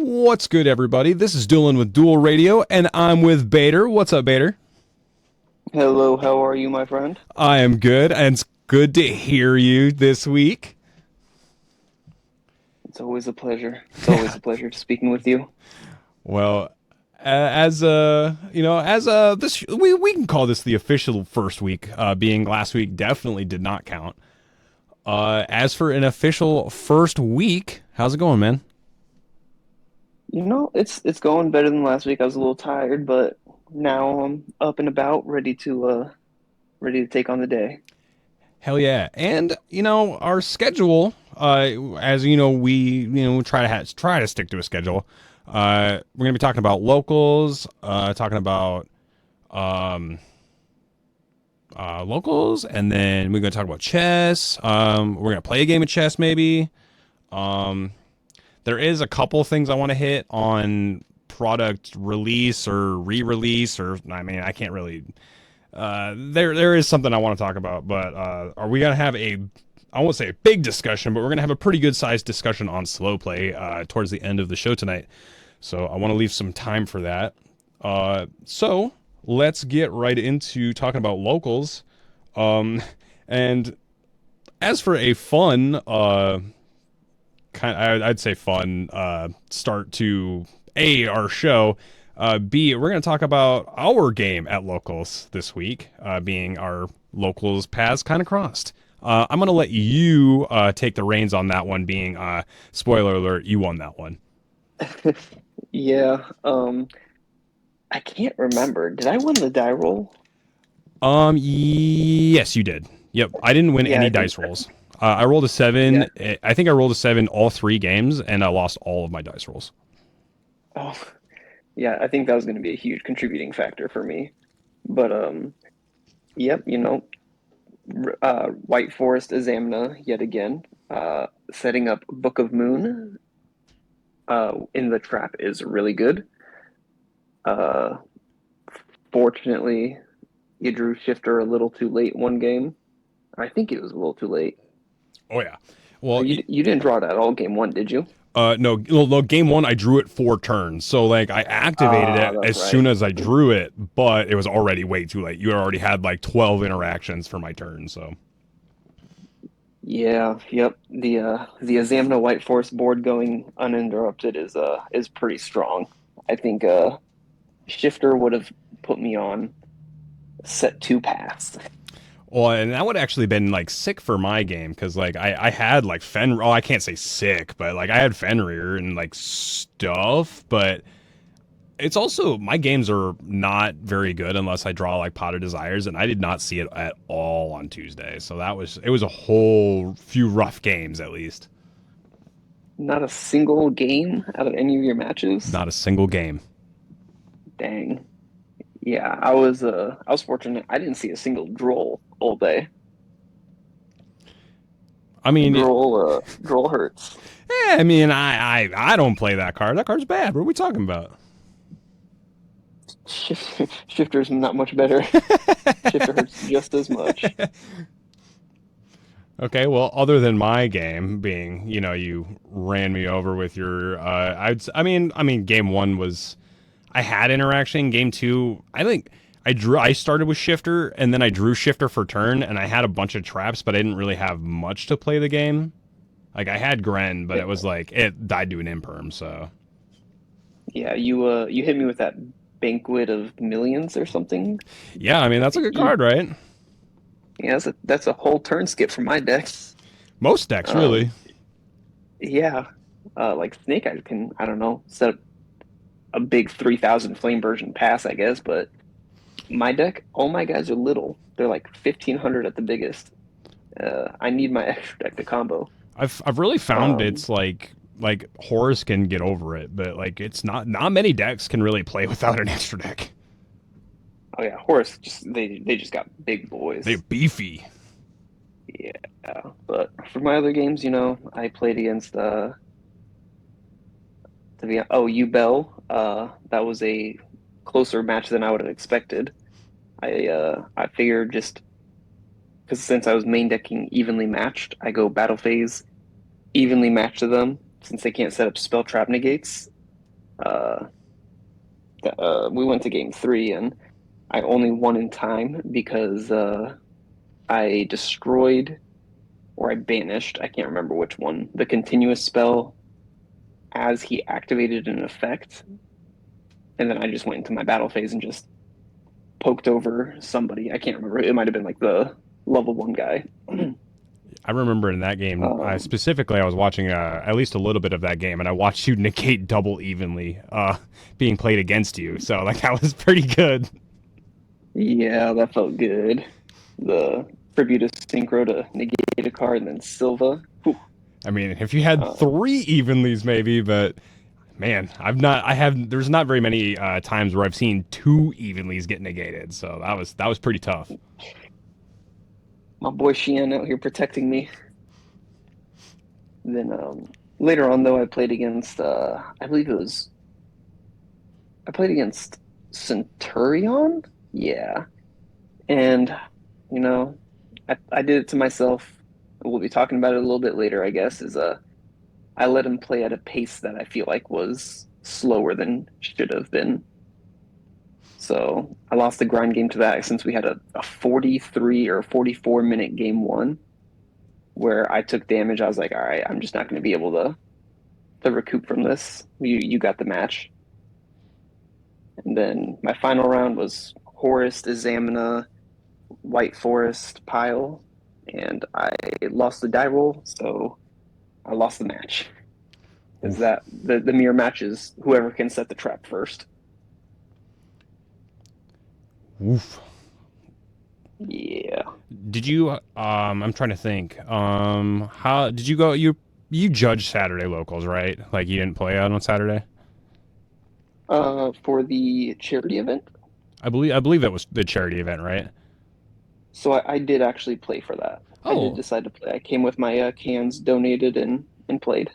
What's good, everybody? This is Dylan with Duel Radio, and I'm with Bader. What's up, Bader? Hello, how are you, my friend? I am good, and it's good to hear you this week. It's always a pleasure. It's always a pleasure speaking with you. Well, as this we can call this the official first week. Being last week definitely did not count. As for an official first week, how's it going, man? It's going better than last week. I was a little tired, but now I'm up and about, ready to take on the day. Hell yeah! And our schedule, as we try to stick to a schedule. We're gonna be talking about locals, talking about locals, and then we're gonna talk about chess. We're gonna play a game of chess, maybe. There is a couple things I want to hit on product release or re-release, or I can't really. There is something I want to talk about, but are we gonna have I won't say a big discussion, but we're gonna have a pretty good sized discussion on Slowplay towards the end of the show tonight. So I want to leave some time for that. So let's get right into talking about locals. And as for a fun, I'd say fun start to our show. B, we're going to talk about our game at locals this week, being our locals paths kind of crossed. I'm going to let you take the reins on that one, being spoiler alert, you won that one. Yeah, I can't remember. Did I win the die roll? Yes, you did. Yep, I didn't win any dice rolls. I rolled a 7. Yeah. I think I rolled a 7 all 3 games, and I lost all of my dice rolls. Oh, yeah, I think that was going to be a huge contributing factor for me. But, yep, White Forest Azamna yet again. Setting up Book of Moon in the trap is really good. Fortunately, you drew Shifter a little too late one game. I think it was a little too late. Oh, yeah. Well, you didn't draw it at all game 1, did you? No, game 1, I drew it 4 turns. So, I activated it as soon as I drew it, but it was already way too late. You already had, 12 interactions for my turn, so. Yeah, yep. The Azamna White Forest board going uninterrupted is pretty strong. I think Shifter would have put me on set 2 paths. Well, and that would actually been sick for my game because I had Fenrir. Oh, I can't say sick, but I had Fenrir and stuff. But it's also my games are not very good unless I draw Pot of Desires, and I did not see it at all on Tuesday. So it was a whole few rough games at least. Not a single game out of any of your matches. Not a single game. Dang. Yeah, I was fortunate. I didn't see a single droll all day. I mean, droll hurts. Yeah, I mean, I don't play that card. That card's bad. What are we talking about? Shifter's not much better. Shifter hurts just as much. Okay, well, other than my game being, you ran me over with your, game 1 was. I had interaction. Game 2, I think I started with Shifter, and then I drew Shifter for turn, and I had a bunch of traps, but I didn't really have much to play the game. I had Gren, but it was it died to an imperm, so. Yeah, you hit me with that Banquet of Millions or something. Yeah, I mean, that's a good card, right? Yeah, that's a whole turn skip for my decks. Most decks, really. Yeah. Snake Eyes can, I don't know, set up a big 3,000 flame version pass, I guess, but my deck, all my guys are little. They're 1,500 at the biggest. I need my extra deck to combo. I've really found it's Horus can get over it, but it's not many decks can really play without an extra deck. Oh yeah, Horus they just got big boys. They're beefy. Yeah, but for my other games, I played against Ubel. That was a closer match than I would have expected. I figured just because since I was main decking evenly matched, I go battle phase, evenly matched to them since they can't set up spell trap negates. Uh, we went to game 3, and I only won in time because I destroyed or I banished, I can't remember which one, the continuous spell as he activated an effect. And then I just went into my battle phase and just poked over somebody. I can't remember. It might have been like the level 1 guy. I remember in that game, Um, specifically, I was watching at least a little bit of that game, and I watched you negate double evenly being played against you. So, like, that was pretty good. yeah, that felt good. The Tribute Synchro to negate a card, and then Silva. Whew. I mean, if you had Uh, 3 evenlies, maybe, but man, there's not very many times where I've seen 2 evenlies get negated. So that was pretty tough. my boy Sheehan out here protecting me. Then later on, though, I played against, I believe it was, I played against Centurion? Yeah. And, you know, I did it to myself. We'll be talking about it a little bit later, I guess, is I let him play at a pace that I feel like was slower than should have been. So I lost the grind game to that since we had a 43 or 44-minute game 1 where I took damage. I was like, all right, I'm just not going to be able to recoup from this. You got the match. And then my final round was Horus, Examina, White Forest, Pile, and I lost the die roll, so I lost the match. Is Oof. that the mirror match is whoever can set the trap first. Oof. Yeah. Did you? I'm trying to think. How did you go? You judged Saturday locals, right? Like you didn't play out on Saturday. For the charity event. I believe that was the charity event, right? So I did actually play for that. I did Oh, decide to play. I came with my cans donated and played.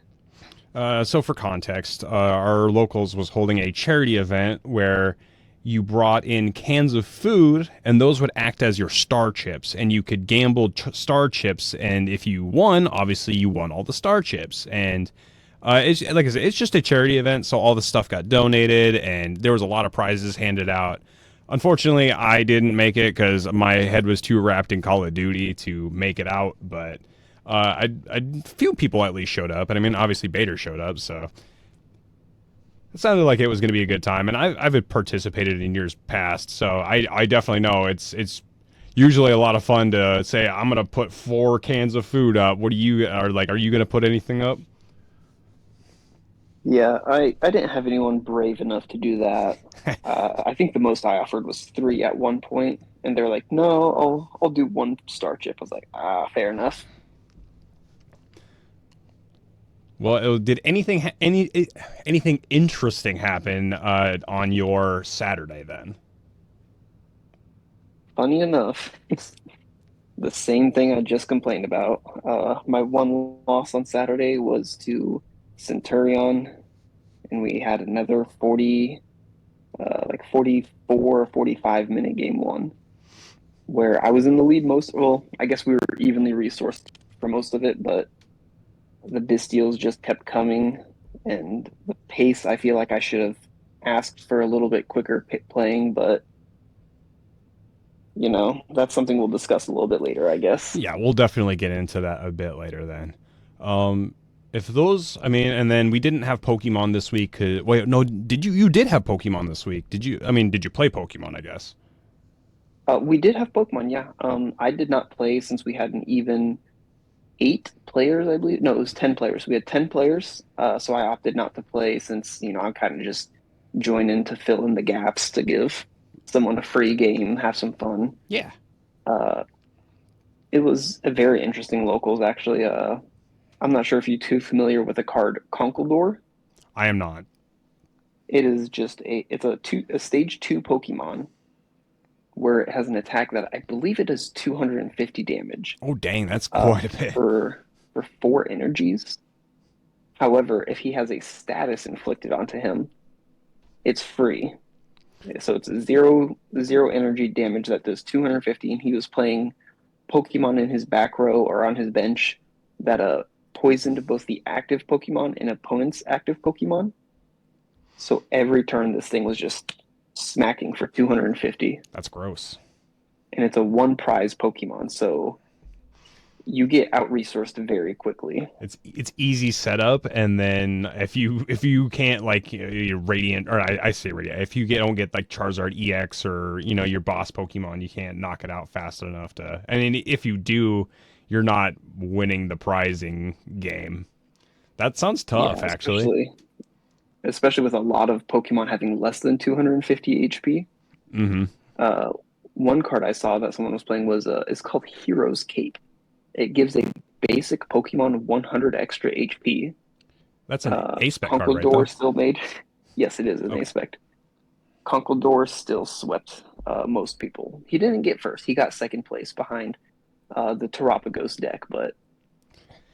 so for context, our locals was holding a charity event where you brought in cans of food, and those would act as your star chips, and you could gamble star chips, and if you won, obviously you won all the star chips, and it's like I said, it's just a charity event, so all the stuff got donated, and there was a lot of prizes handed out. Unfortunately, I didn't make it because my head was too wrapped in Call of Duty to make it out, but I few people at least showed up, and I mean, obviously Bader showed up, so it sounded like it was going to be a good time. And I've participated in years past, so I definitely know it's usually a lot of fun to say I'm going to put 4 cans of food up. What do you are like? Are you going to put anything up? Yeah, I didn't have anyone brave enough to do that. I think the most I offered was 3 at one point, and they're like, "No, I'll do 1 star chip." I was like, fair enough." Well, did anything interesting happen on your Saturday then? Funny enough, the same thing I just complained about. My one loss on Saturday was to Centurion, and we had another 44, 45-minute game 1 where I was in the lead most. Well, I guess we were evenly resourced for most of it, but the Bistials just kept coming, and the pace, I feel like I should have asked for a little bit quicker playing, but that's something we'll discuss a little bit later, I guess. Yeah, we'll definitely get into that a bit later then. If those, I mean, and then we didn't have Pokemon this week. Wait, no, did you? You did have Pokemon this week. Did you? I mean, did you play Pokemon? I guess. We did have Pokemon, yeah. I did not play since we had an even 8 players, I believe. No, it was 10 players. We had 10 players, so I opted not to play since, I'm kind of just joining to fill in the gaps to give someone a free game, have some fun. Yeah. Uh, it was a very interesting locals, actually. I'm not sure if you're too familiar with the card Conkeldurr. I am not. It is just a stage 2 Pokemon where it has an attack that I believe it does 250 damage Oh, dang, that's quite a bit. for 4 energies. However, if he has a status inflicted onto him, it's free. So it's zero energy damage that does 250, and he was playing Pokemon in his back row or on his bench that poisoned both the active Pokemon and opponent's active Pokemon. So every turn, this thing was just smacking for 250. That's gross. And it's a one prize Pokemon, so you get out resourced very quickly. It's easy setup, and then if you can't like your Radiant, or I say Radiant, if you don't get like Charizard EX or your boss Pokemon, you can't knock it out fast enough to. I mean, if you do, you're not winning the prizing game. That sounds tough, Yeah, actually. especially with a lot of Pokemon having less than 250 HP. Mm-hmm. Uh, one card I saw that someone was playing was it's called Hero's Cape. It gives a basic Pokemon 100 extra HP. That's an A-Spec card, right, though? Conkeldurr still made. Yes, it is an Okay. A-Spec. Conkeldurr still swept most people. He didn't get first. He got second place behind the Terapagos deck, but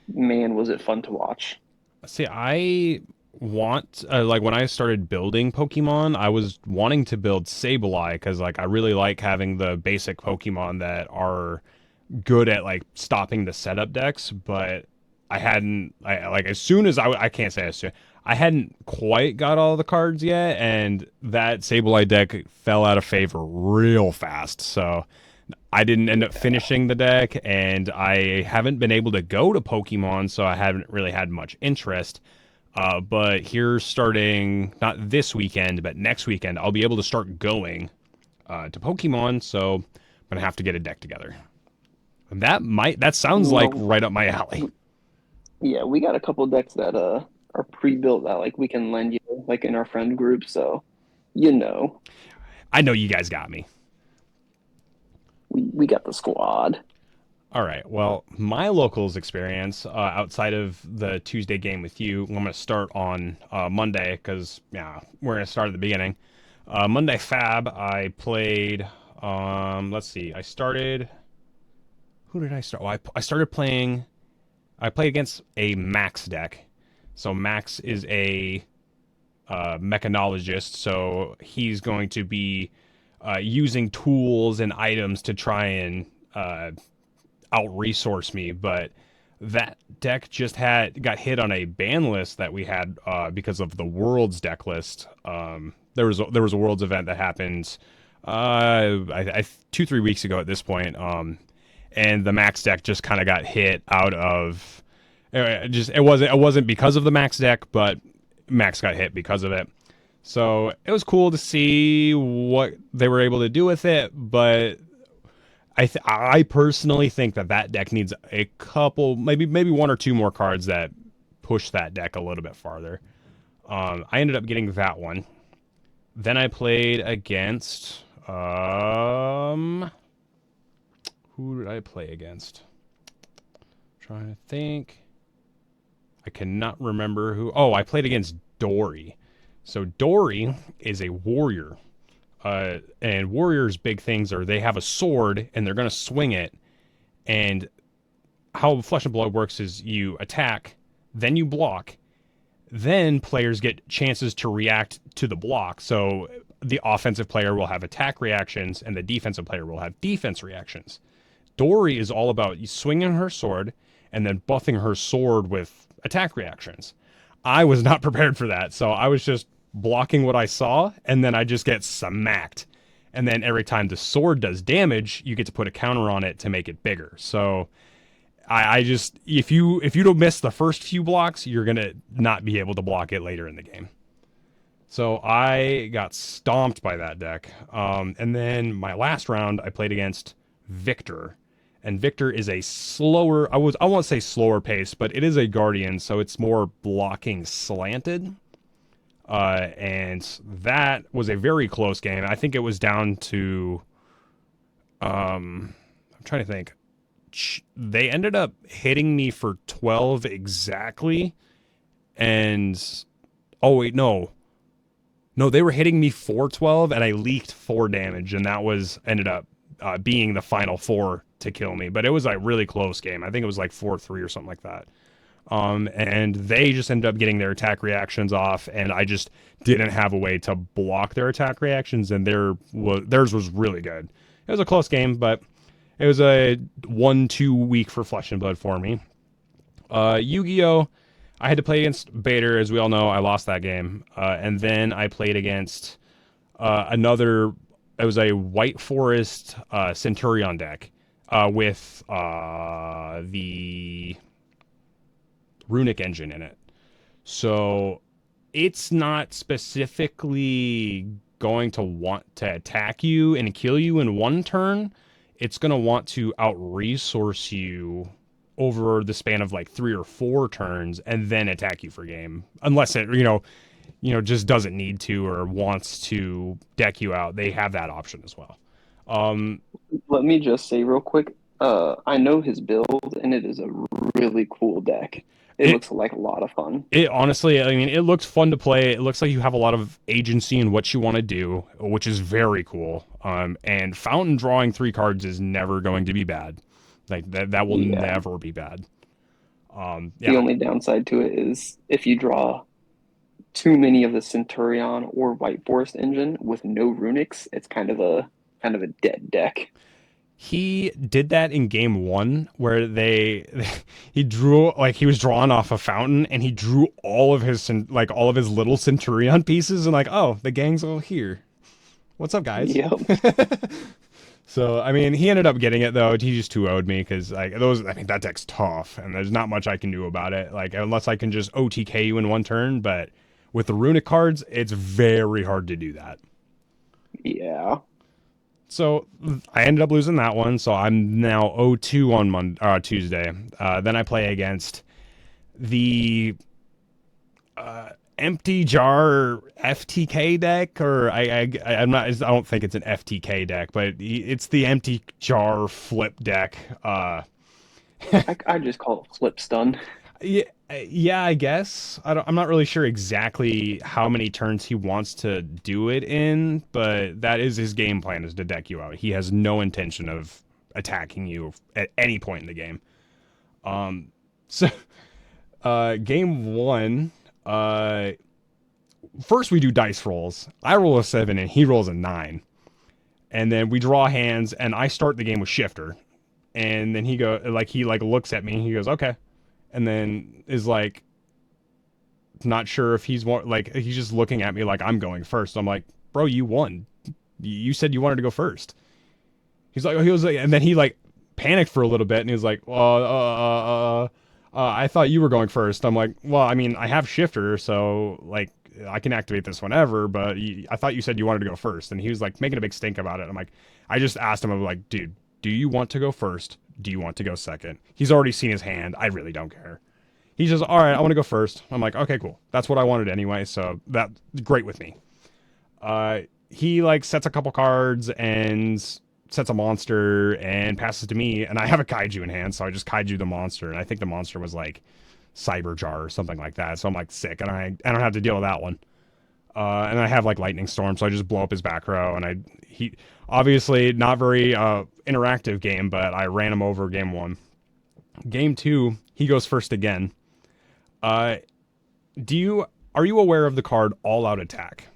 man, was it fun to watch. See, I want like when I started building Pokemon, I was wanting to build Sableye because like I really like having the basic Pokemon that are good at like stopping the setup decks, but I hadn't I like as soon as I can't say as soon I hadn't quite got all the cards yet, and that Sableye deck fell out of favor real fast. So I didn't end up finishing the deck, and I haven't been able to go to Pokemon, so I haven't really had much interest. But here, starting not this weekend, but next weekend, I'll be able to start going to Pokemon. So I'm gonna have to get a deck together. That sounds like Well, right up my alley. yeah, we got a couple decks that are pre-built that like we can lend you like in our friend group, so you know I know you guys got me. we got the squad. All right. Well, my locals experience outside of the Tuesday game with you, I'm going to start on Monday because yeah, we're going to start at the beginning. Monday Fab, I played. Let's see. I started. Who did I start? Well, I started playing. I play against a Max deck. So Max is a mechanologist, so he's going to be using tools and items to try and out resource me, but that deck just got hit on a ban list that we had because of the Worlds deck list. There was a Worlds event that happened 2-3 weeks ago at this point, and the Max deck just kind of got hit out of. It wasn't because of the Max deck, but Max got hit because of it. So it was cool to see what they were able to do with it, but I personally think that deck needs a couple, maybe one or two more cards that push that deck a little bit farther. I ended up getting that one. Then I played against who did I play against? Trying to think. I cannot remember who. Oh, I played against Dory. So Dory is a warrior. And warriors' big things are they have a sword and they're going to swing it. And how Flesh and Blood works is you attack, then you block, then players get chances to react to the block. So the offensive player will have attack reactions and the defensive player will have defense reactions. Dory is all about swinging her sword and then buffing her sword with attack reactions. I was not prepared for that, so I was just blocking what I saw, and then I just get smacked. And then every time the sword does damage, you get to put a counter on it to make it bigger. So I just if you don't miss the first few blocks, you're gonna not be able to block it later in the game. So I got stomped by that deck. And then my last round, I played against Victor. And Victor is a slower, I won't say slower pace, but it is a Guardian, so it's more blocking slanted. And that was a very close game. I think it was down to, I'm trying to think. They ended up hitting me for 12 exactly. And, oh wait, no, they were hitting me for 12 and I leaked 4 damage. And that ended up being the final 4 to kill me. But it was a really close game. I think it was like 4-3 or something like that. And they just ended up getting their attack reactions off, and I just didn't have a way to block their attack reactions, and theirs was really good. It was a close game, but it was a 1-2 week for Flesh and Blood for me. Yu-Gi-Oh! I had to play against Bader, as we all know. I lost that game, and then I played against another. It was a White Forest Centurion deck with the Runic engine in it. So it's not specifically going to want to attack you and kill you in one turn. It's going to want to out-resource you over the span of like 3 or 4 turns and then attack you for game. Unless it, just doesn't need to or wants to deck you out. They have that option as well. Let me just say real quick, I know his build, and it is a really cool deck. It looks like a lot of fun. It honestly, I mean, it looks fun to play. It looks like you have a lot of agency in what you want to do, which is very cool. And fountain drawing 3 cards is never going to be bad. Like that will never be bad. The only downside to it is if you draw too many of the Centurion or White Forest engine with no runics, it's kind of a dead deck. He did that in game 1 where he drew, like, he was drawn off a fountain and he drew all of his little Centurion pieces and like, oh, the gang's all here. What's up, guys? Yep. So, I mean, he ended up getting it though. He just 2-0'd me because that deck's tough and there's not much I can do about it. Like, unless I can just OTK you in one turn, but with the runic cards, it's very hard to do that. Yeah. So I ended up losing that one, so I'm now 0-2 on Tuesday. Then I play against the empty jar FTK deck, or I don't think it's an FTK deck, but it's the empty jar flip deck. I just call it flip stun. Yeah, I guess. I'm not really sure exactly how many turns he wants to do it in, but that is his game plan, is to deck you out. He has no intention of attacking you at any point in the game. Game 1, first we do dice rolls. I roll a 7 and he rolls a 9. And then we draw hands and I start the game with Shifter. And then he looks at me and he goes, okay. And then is like, not sure if he's he's just looking at me like I'm going first. I'm like, bro, you won. You said you wanted to go first. He was like, and then he like panicked for a little bit and he was like, I thought you were going first. I'm like, well, I mean, I have Shifter, so like I can activate this whenever, but I thought you said you wanted to go first. And he was like making a big stink about it. I'm like, I just asked him, I'm like, dude, do you want to go first? Do you want to go second? He's already seen his hand. I really don't care. He's just, all right, I want to go first. I'm like, okay, cool. That's what I wanted anyway, so that's great with me. He like sets a couple cards and sets a monster and passes to me, and I have a kaiju in hand, so I just kaiju the monster, and I think the monster was like Cyber Jar or something like that, so I'm like sick, and I don't have to deal with that one. And I have like Lightning Storm, so I just blow up his back row, and he obviously not very interactive game, but I ran him over game 1. Game 2, he goes first again. Are you aware of the card All Out Attack?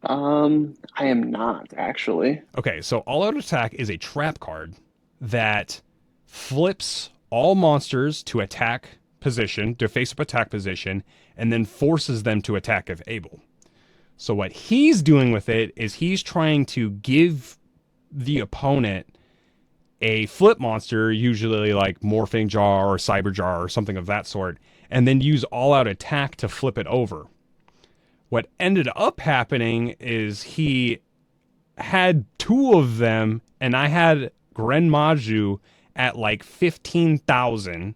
I am not, actually. Okay, so All Out Attack is a trap card that flips all monsters to attack position, to face-up attack position, and then forces them to attack if able. So what he's doing with it is he's trying to give the opponent a flip monster, usually like Morphing Jar or Cyber Jar or something of that sort, and then use All Out Attack to flip it over. What ended up happening is he had 2 of them, and I had Gren Maju at like 15,000,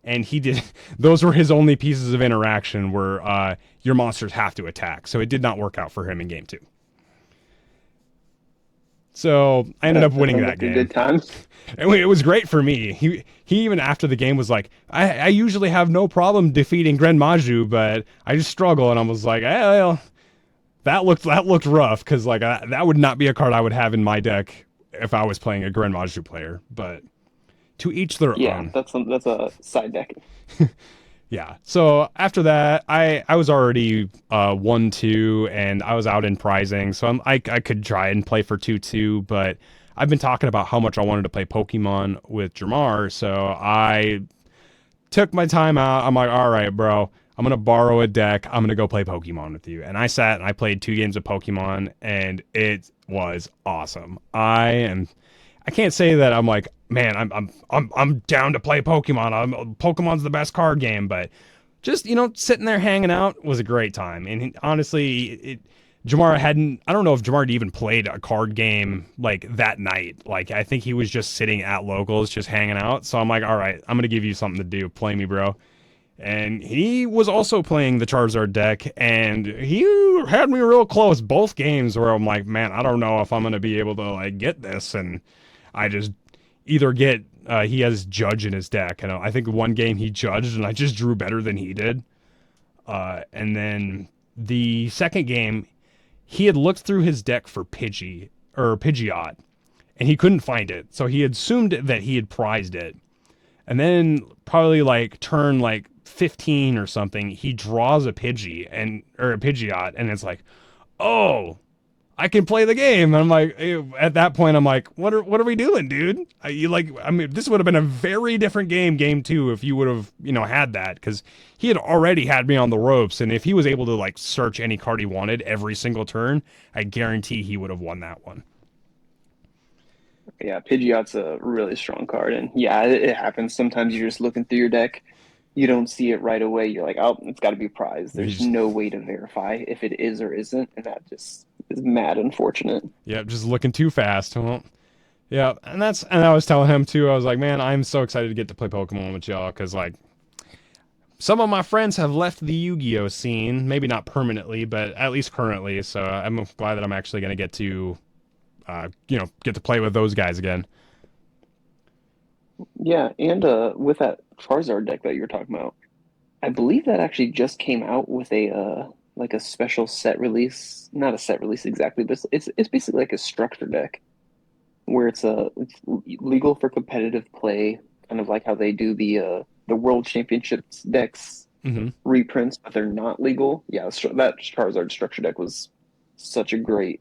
and he did. Those were his only pieces of interaction where your monsters have to attack. So it did not work out for him in game 2. So I ended up winning that game. Good time. And it was great for me. He even after the game was like, I usually have no problem defeating Gren Maju, but I just struggle. And I was like, well, that looked rough, because like that would not be a card I would have in my deck if I was playing a Gren Maju player. But to each their own. Yeah, that's a side deck. Yeah. So after that, I was already 1-2, and I was out in prizing, so I could try and play for 2-2, but I've been talking about how much I wanted to play Pokemon with Jamar, so I took my time out. I'm like, all right, bro, I'm going to borrow a deck. I'm going to go play Pokemon with you. And I sat and I played 2 games of Pokemon, and it was awesome. I can't say that I'm like, man, I'm down to play Pokemon. Pokemon's the best card game, but just, sitting there hanging out was a great time. And honestly, Jamar hadn't, I don't know if Jamar had even played a card game like that night. Like, I think he was just sitting at locals, just hanging out. So I'm like, all right, I'm going to give you something to do. Play me, bro. And he was also playing the Charizard deck, and he had me real close both games where I'm like, man, I don't know if I'm going to be able to like get this. And I just either get, he has Judge in his deck. And I think one game he judged and I just drew better than he did. And then the second game, he had looked through his deck for Pidgeot, and he couldn't find it. So he assumed that he had prized it. And then probably like turn like 15 or something, he draws a Pidgeot, and it's like, oh, I can play the game. And I'm like, at that point, I'm like, what are we doing, dude? This would have been a very different game 2, if you would have, had that, because he had already had me on the ropes. And if he was able to like search any card he wanted every single turn, I guarantee he would have won that one. Yeah, Pidgeot's a really strong card, and yeah, it happens. Sometimes you're just looking through your deck, you don't see it right away. You're like, oh, it's got to be prized. There's no way to verify if it is or isn't, and that just is mad unfortunate. Yeah, just looking too fast. Well, yeah, and I was telling him too. I was like, man, I'm so excited to get to play Pokemon with y'all, because like some of my friends have left the Yu-Gi-Oh scene, maybe not permanently, but at least currently. So I'm glad that I'm actually going to get to get to play with those guys again. Yeah, and with that Charizard deck that you're talking about, I believe that actually just came out with a like a special set release. Not a set release exactly, but it's basically like a structure deck where it's legal for competitive play, kind of like how they do the World Championships decks reprints, but they're not legal. Yeah, that Charizard structure deck was such a great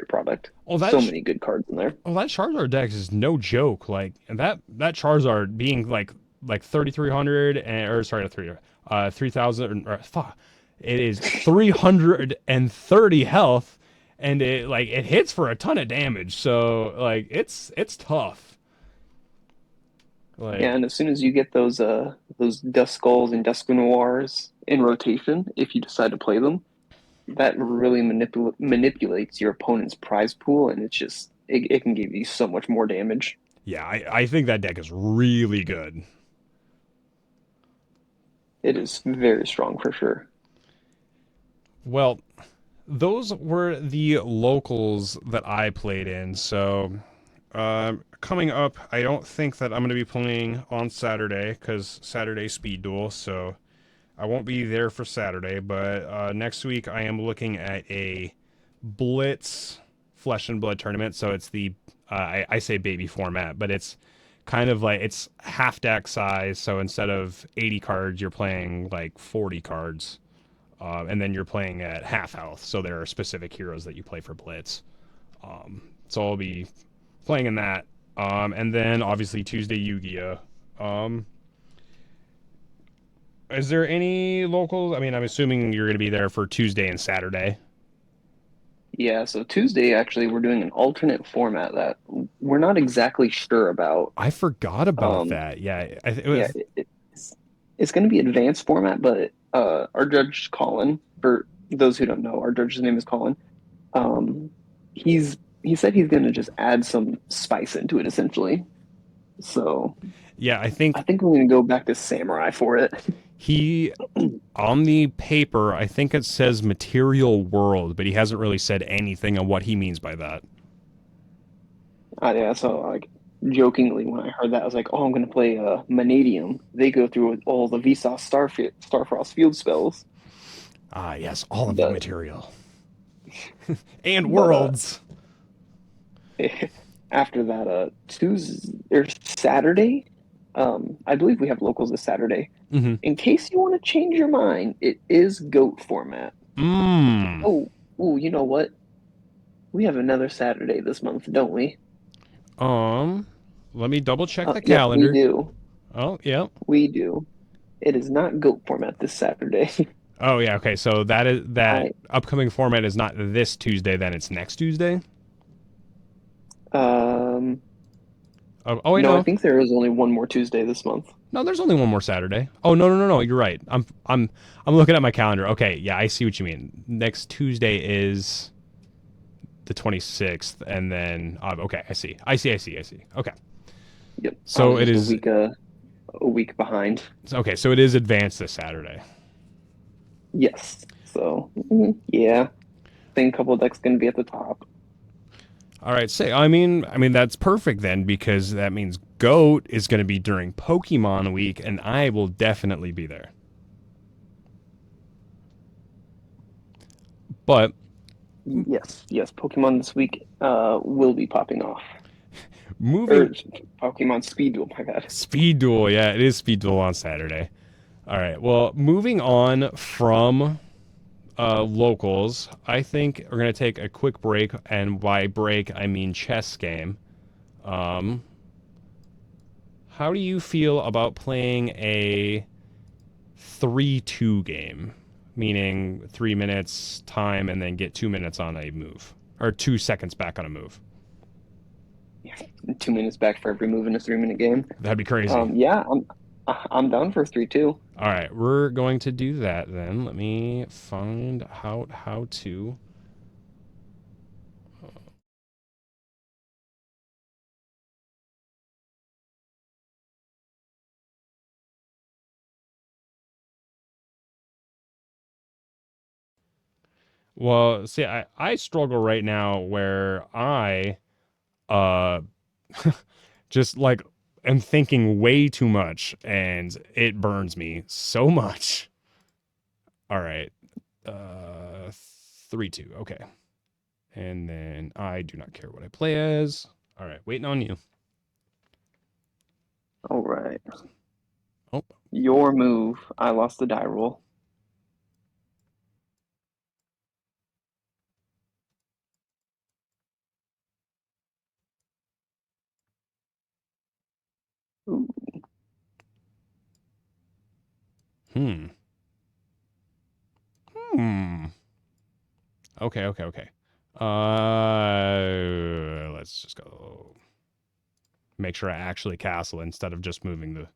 product. Oh, so many good cards in there. Oh, that Charizard deck is no joke. Like that Charizard being like 3,300 or sorry, 3,000 or fuck. It is 330 health, and it hits for a ton of damage. So like it's tough. Yeah, and as soon as you get those Duskulls and Dusknoirs in rotation, if you decide to play them, that really manipulates your opponent's prize pool, and it can give you so much more damage. Yeah, I think that deck is really good. It is very strong for sure. Well, those were the locals that I played in. So coming up, I don't think that I'm going to be playing on Saturday, because Saturday Speed Duel, so I won't be there for Saturday. But next week I am looking at a Blitz Flesh and Blood tournament. So it's the I say baby format, but it's kind of like it's half deck size. So instead of 80 cards, you're playing like 40 cards. And then you're playing at half health, so there are specific heroes that you play for Blitz. So I'll be playing in that. And then obviously Tuesday Yu-Gi-Oh! Is there any locals? I mean, I'm assuming you're going to be there for Tuesday and Saturday. Yeah, so Tuesday, actually, we're doing an alternate format that we're not exactly sure about. I forgot about that. Yeah. It's going to be advanced format, but our judge, Colin, for those who don't know, our judge's name is Colin. He said he's going to just add some spice into it, essentially. So yeah, I think we're going to go back to Samurai for it. He, on the paper, I think it says Material World, but he hasn't really said anything on what he means by that. Yeah, so like jokingly, when I heard that, I was like, "Oh, I'm going to play Manadium." They go through all the Vsauce Starfrost field spells. Ah, yes, all of the material and worlds. After that, Tuesday or Saturday, I believe we have locals this Saturday. Mm-hmm. In case you want to change your mind, it is GOAT format. Oh, you know what? We have another Saturday this month, don't we? Let me double check the calendar. Yes, we do. Oh, yeah. We do. It is not GOAT format this Saturday. Oh, yeah. Okay. So that I upcoming format is not this Tuesday, then it's next Tuesday? um Oh, wait, no, I no. think there is only one more Tuesday this month. No, there's only one more Saturday. Oh, no, no, no, no. You're right. I'm looking at my calendar. Okay. Yeah, I see what you mean. Next Tuesday is the 26th, and then okay, I see. I see. Okay. Yep. I So was it just is a week behind. okay, so it is advanced this Saturday. Yes. So yeah, I think a couple of decks gonna be at the top. All right, say I mean that's perfect then because that means Goat is going to be during Pokemon week and I will definitely be there. But Yes, yes. Pokemon this week will be popping off. Or moving Pokemon Speed Duel, my bad. Speed Duel, yeah, it is Speed Duel on Saturday. All right, well, moving on from locals, I think we're going to take a quick break, and by break I mean chess game. Um, how do you feel about playing a 3-2 game, meaning 3 minutes time and then get 2 minutes on a move, or 2 seconds back on a move? Yeah, 2 minutes back for every move in a 3-minute game. That'd be crazy. Yeah, I'm down for 3-2. All right, we're going to do that then. Let me find out how to. Well, see, I struggle right now where I uh just like am thinking way too much and it burns me so much. All right. 3-2. Okay. And then I do not care what I play as. All right, waiting on you. All right. Oh, Your move. I lost the die roll. Ooh. hmm. Hmm. Okay. Let's just go. Make sure I actually castle instead of just moving the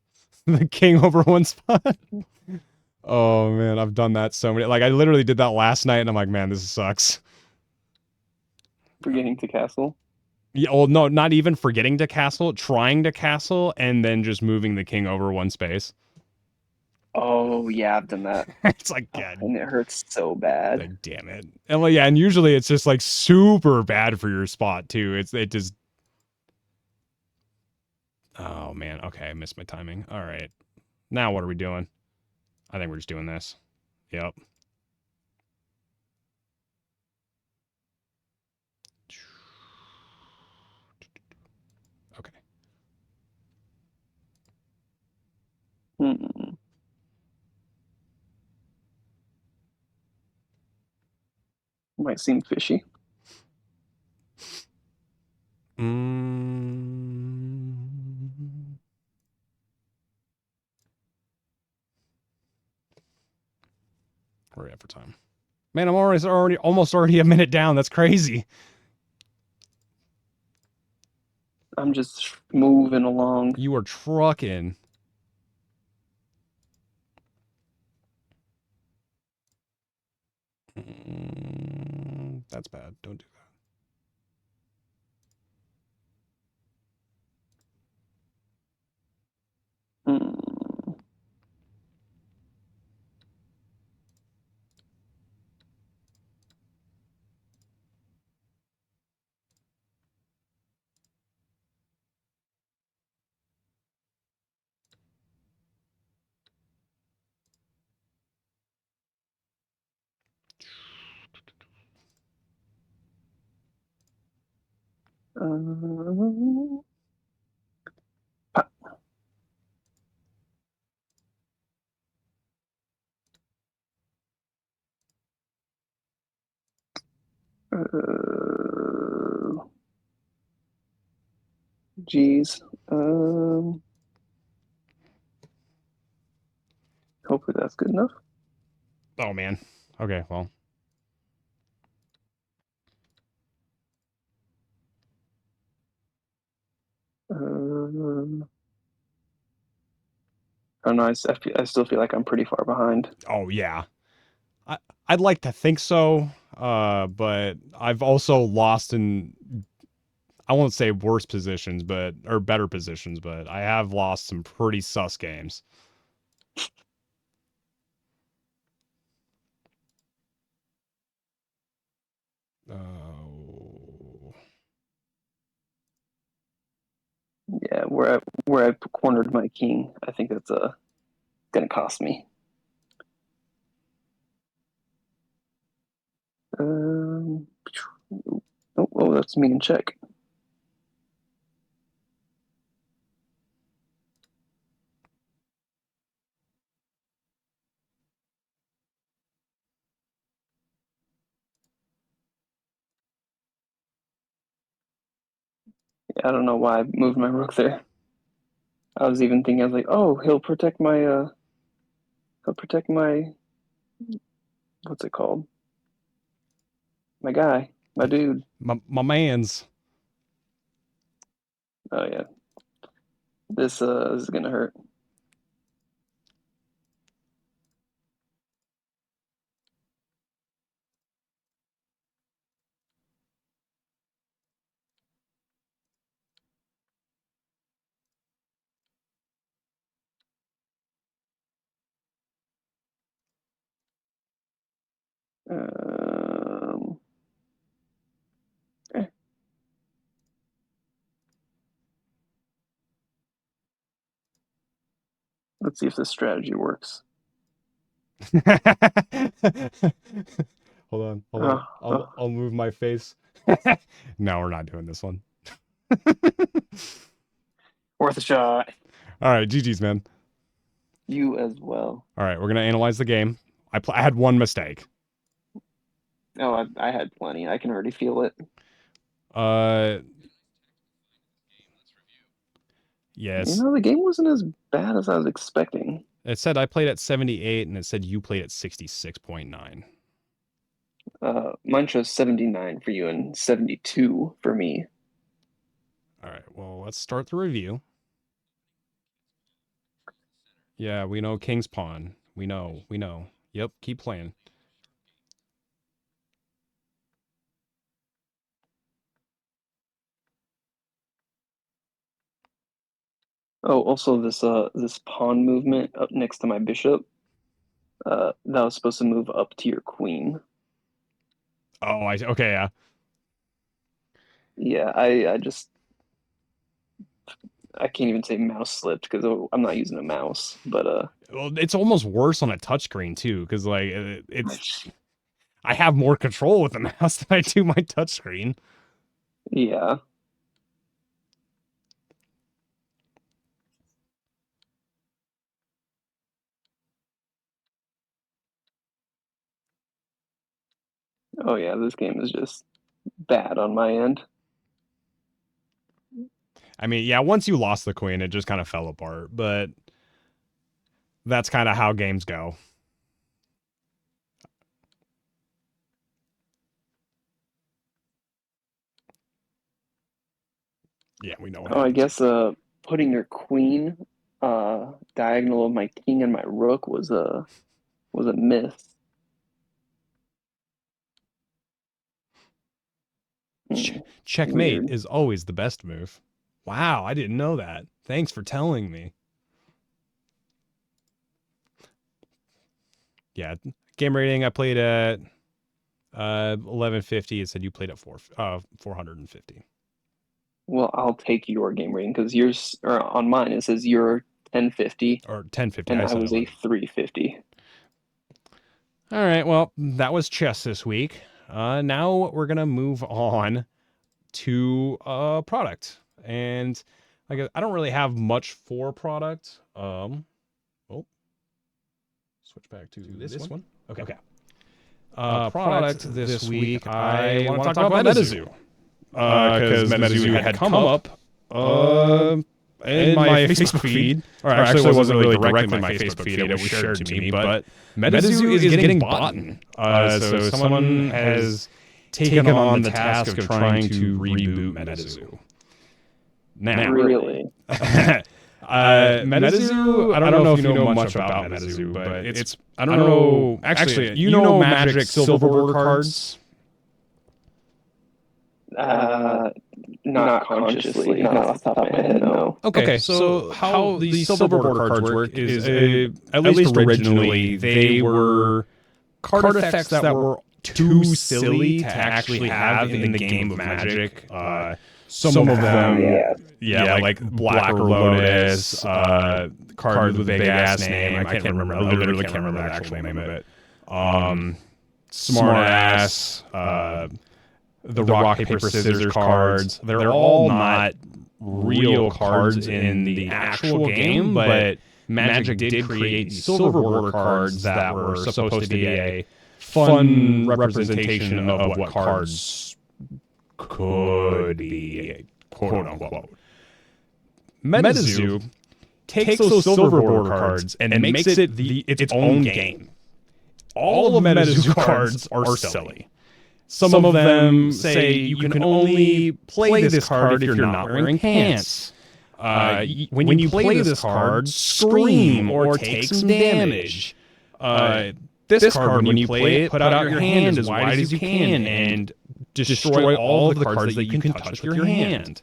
the king over one spot. Oh man, I've done that so many. Like I literally did that last night, and I'm like, man, this sucks. Forgetting to castle. Yeah, well, no, not even forgetting to castle, trying to castle, and then just moving the king over one space. Oh yeah, I've done that. It's like, Oh, God, and it hurts so bad. like, damn it. And like, yeah, and usually it's just like super bad for your spot too. It just. Oh man, okay, I missed my timing. All right, now what are we doing? I think we're just doing this. Yep. Okay. Hmm. Might seem fishy. Mm. Hurry up for time. Man, I'm already almost already a minute down. That's crazy. I'm just moving along. You are trucking. That's bad. Don't do Hmm. Uh, geez. Hopefully that's good enough. Oh, man. Okay, well. I don't know. I still feel like I'm pretty far behind. Oh, yeah. I'd like to think so, but I've also lost in, I won't say worse positions, or better positions, but I have lost some pretty sus games. Yeah, where I cornered my king, I think that's gonna cost me. Oh, that's me in check. Yeah, I don't know why I moved my rook there. I was even thinking, I was like, oh, he'll protect my what's it called? My guy, my dude. My man's. Oh yeah, this is gonna hurt. Eh. Let's see if this strategy works. Hold on. I'll move my face. No, we're not doing this one. Worth a shot. All right, GG's, man. You as well. All right, we're gonna analyze the game. I had one mistake. Oh, I had plenty. I can already feel it. Yes. The game wasn't as bad as I was expecting. It said I played at 78, and it said you played at 66.9. Mine shows 79 for you and 72 for me. All right, well, let's start the review. Yeah, we know King's Pawn. We know. Yep, keep playing. Oh, also this pawn movement up next to my bishop, that was supposed to move up to your queen. Oh, okay, yeah. Yeah, I can't even say mouse slipped because I'm not using a mouse, but Well, it's almost worse on a touchscreen too, because like I have more control with the mouse than I do my touchscreen. Yeah. Oh yeah, this game is just bad on my end. I mean, yeah, once you lost the queen, it just kind of fell apart, but that's kind of how games go. Yeah, we know what I happens. guess putting your queen diagonal of my king and my rook was a miss. Checkmate Weird. is always the best move. Wow, I didn't know that. Thanks for telling me. Yeah, game rating, I played at 1150. It said you played at 450. Well, I'll take your game rating because yours, or on mine, it says you're 1050 or 1050. and I I said was a 11. 350. All right, well, that was chess this week. Now we're gonna move on to product, and I don't really have much for product. Switch back to this one. Okay. Product this week. I want to talk about MetaZoo. Because MetaZoo had come up in my Facebook feed, or actually it wasn't really directly my Facebook feed, it was shared to me, but MetaZoo is getting bought. So someone has taken on the task of trying to reboot MetaZoo. Now, Really? MetaZoo, I don't know if you know much about MetaZoo, but it's, I don't know, actually, you know Magic Silver Border cards? Not consciously, not off the top of my head, no. Okay, so how the Silver Border cards work is, at least originally, they were card effects that were too silly to actually have in the game of Magic. Some of them, like Blacker Lotus, card with a big ass name. I can't remember. I literally can't remember the actual name of it. Smart Ass, the rock, paper, scissors cards. They're all not real cards in the actual game, but Magic did create Silver Border cards that were supposed to be a fun representation of what cards could be, quote unquote. MetaZoo takes those Silver Border cards and makes it its own game. All of MetaZoo cards are silly. Some of them say you can only play this card if you're not wearing pants. When you play this card, scream or take some damage. This card, when you play it, put out your hand as wide as you can and destroy all of the cards that you can touch with your hand.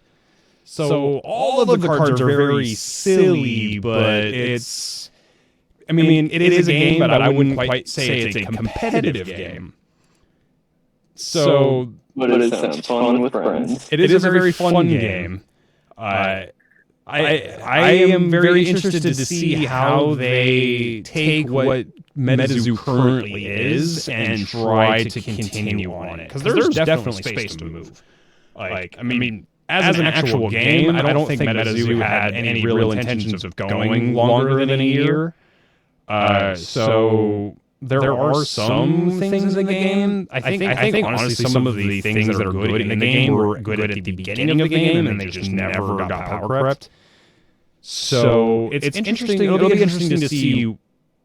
So all of the cards are very silly, but it's... I mean, it is a game, but I wouldn't quite say it's a competitive game. So, but it sounds fun with friends. It is a very fun game. I am very interested to see how they take what MetaZoo currently is and try to continue on it. Because there's definitely space to move. Like, I mean, as an actual game, I don't think MetaZoo had any real intentions of going longer than a year. So there are some things in the game. I think honestly some of the things that are good in the game were good at the beginning of the game, and they just never got power crept. So it's interesting. It'll be interesting to see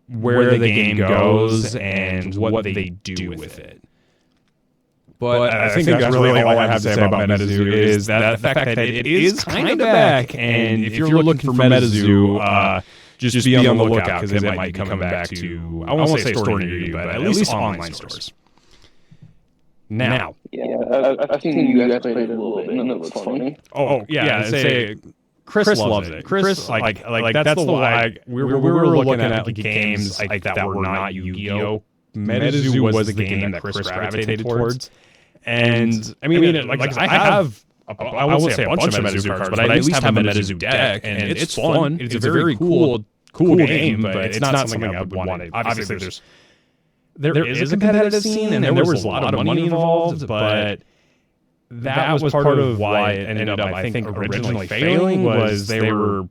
where the game goes and what they do with it. But I think that's really all I have to say about MetaZoo is that the fact that it is kind of back, and if you're looking for MetaZoo, just be on the lookout because it might be coming back to, I won't say store near you, but at least online stores. Now. Yeah, I've seen you guys played it a little bit, and it looks funny. Oh yeah, say Chris loves it. Chris, like that's the why we were looking at games like that were not Yu-Gi-Oh! MetaZoo was the game that Chris gravitated towards. And I mean, like I have, I won't say a bunch of MetaZoo cards, but I at least have a MetaZoo deck, and it's fun. It's a very cool game, but it's not something I would want to. Obviously, there is a competitive scene, and there was a lot of money involved, but that was part of why it ended up, I think, originally failing, was they were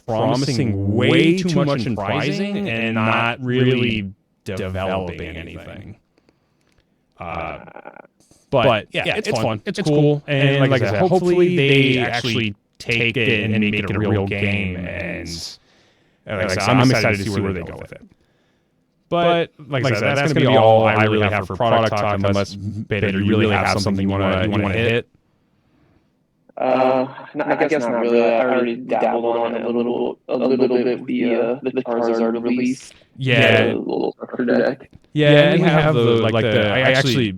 promising way too much in pricing and not really developing anything. But yeah, it's fun. It's cool. And like I said, hopefully they actually take it and make it a real game. And like I said, I'm excited to see where they go with it. But like I said, that's going to be all I really have for product talk, unless Beta, you really have something you want to hit. I guess not really. I already dabbled on it a little bit via the Charizard release. Yeah, the little starter deck. Yeah, and we have I actually,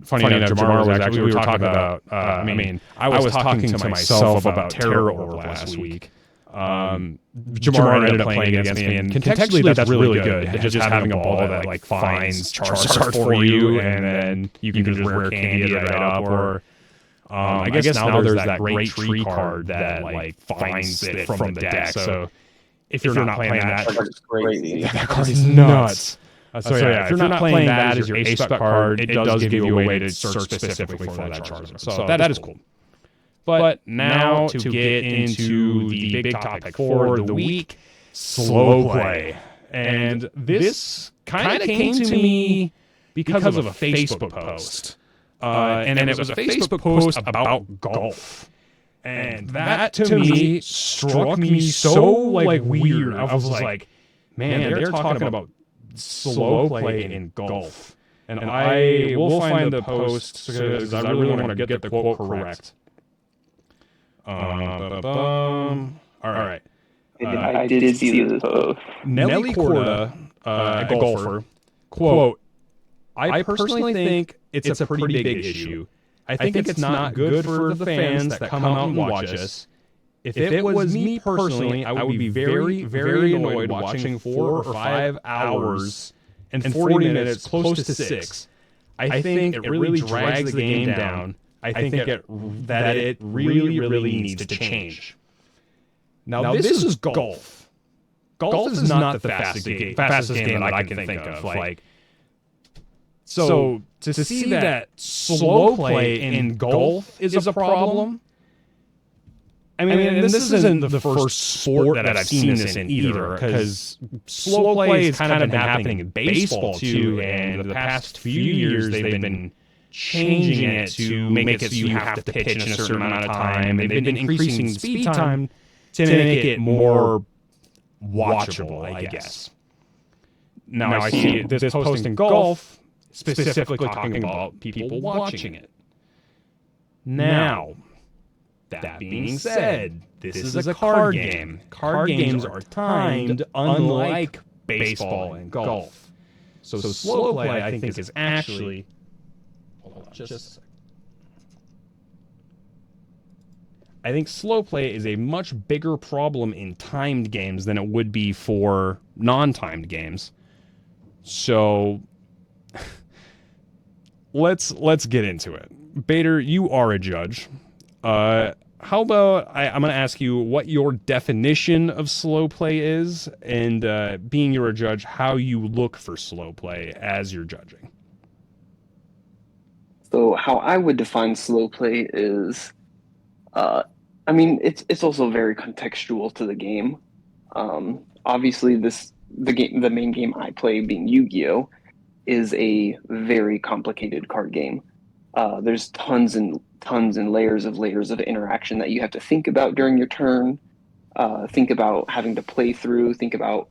funny enough, Jamar was actually, we were talking about, I was talking to myself about Terror Orb last week. Jamar ended up playing against me, and contextually that's really good. Just having a ball that finds Charizard for you, and then you can just rare candy it right up, or I guess now there's that great tree card that finds it from the deck. So if you're not playing that card is nuts. So if you're not playing that as your ace spec card, it does give you a way to search specifically for that Charizard. So that is cool. But now to get into the big topic for the week, Slowplay. And this kind of came to me because of a Facebook post. And it was a Facebook post about golf. And that to me struck me so like weird. I was like, man, they're talking about slow play in golf. And I will find the post because I really want to get the quote correct. All right. I did see this post. Nelly Corda, a golfer, quote, I personally think it's a pretty big issue. I think it's not good for the fans that come out and watch us. If it was me personally, I would be very, very annoyed watching 4 or 5 hours and 40 minutes close to 6. I think it really drags the game down. I think that it really, really needs to change. Now this is golf. Golf is not the fastest game that I can think of. So to see that slow play in golf is a problem. I mean, and this isn't the first sport that I've seen this in either, because slow play has kind of been happening in baseball too, and the past few years they've been changing it to make it so you have to pitch in a certain amount of time, and they've been increasing speed time to make it more watchable, I guess. Now I see this post in golf specifically talking about people watching it. Now, that being said, this is a card game. Card games are timed unlike baseball and golf. So slow play, I think, is actually... Hold on just a second. I think slow play is a much bigger problem in timed games than it would be for non-timed games. So let's get into it. Bader, you are a judge. How about I'm going to ask you what your definition of slow play is, and being you're a judge, how you look for slow play as you're judging. So how I would define slow play is, I mean, it's also very contextual to the game. Obviously, the main game I play, being Yu-Gi-Oh, is a very complicated card game. There's tons and layers of interaction that you have to think about during your turn. Think about having to play through. Think about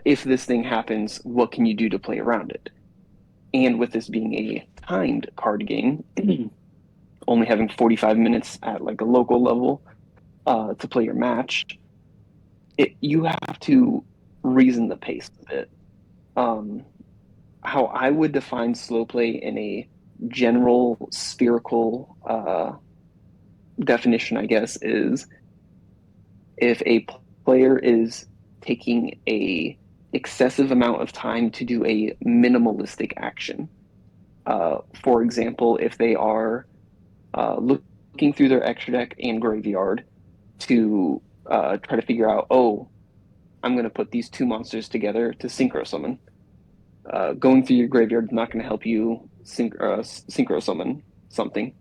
if this thing happens, what can you do to play around it? And with this being a timed card game, only having 45 minutes at like a local level to play your match, you have to reason the pace of it. How I would define slow play in a general spherical definition, I guess, is if a player is taking a excessive amount of time to do a minimalistic action. For example, if they are looking through their extra deck and graveyard to try to figure out, I'm going to put these 2 monsters together to synchro summon. Going through your graveyard is not going to help you synchro summon something.